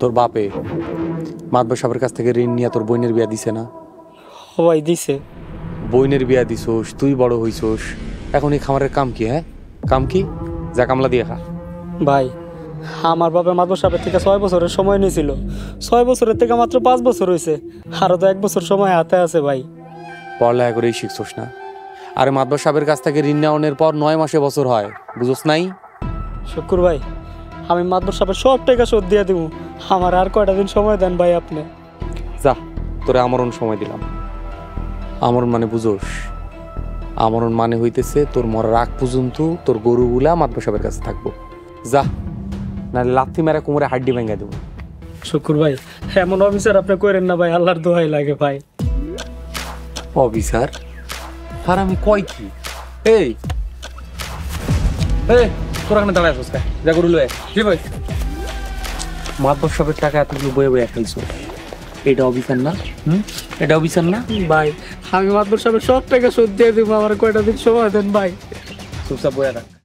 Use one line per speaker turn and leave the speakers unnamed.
তোর বাপে মাতবার সাহেবের কাছ থেকে ঋণ নিয়ে তোর বোনের বিয়া দিছে না?
ও ভাই দিছে।
বোনের বিয়া দিছোস, তুই বড় হইছোস, এখন এই খামারের কাম কি? কাম কি? যা কামলা দিয়ে খা।
ভাই আমার বাবা মাদবর সাহেবের থেকে 6 বছরের সময় নিয়েছিল। 6 বছরের থেকে মাত্র 5 বছর হয়েছে, আরো তো 1 বছর সময় হাতে আছে ভাই।
পড়ালেখা করেই শিখছোস না? আরে মাতবার সাহেবের কাছ থেকে ঋণ নেওয়ানোর পর 9 মাসে বছর হয়, বুঝোস নাই?
শুকুর ভাই, আমি মাদবর সাহেবের সব টাকা শোধ দিয়ে দেবো, আমার আর কয়টা দিন সময় দেন ভাই আপনি।
যা, তোরে আমরণ সময় দিলাম। আমরণ মানে বুঝোস? আমরণ মানে হইতেছে তোর মরার আগ পর্যন্ত তোর গরুগুলা মাতবার সাহেবের কাছে থাকবো। যা, না লাথি মেরা কোমরে হাড্ডি ভেঙে দেবো।
শুকুর ভাই, এমন অফিসার আপনি করেন না ভাই, আল্লাহর দোহাই লাগে ভাই।
অফিসার? আর আমি কই কি? এই তোরা এখানে দাঁড়ায় আসছিস? যা গরু লয়ে জি ভাই। মাতবার সাহেবের টাকা এতগুলো বয়ে বয়ে খাইছো, এটা অফিসার না? এটা অফিসার না
ভাই আমি মাদবর সাহেবের সব টাকা শোধ দিয়ে দেবো, আমার কয়টা দিন সময় দেন ভাই।
চুপচাপ বয়ে রাখ।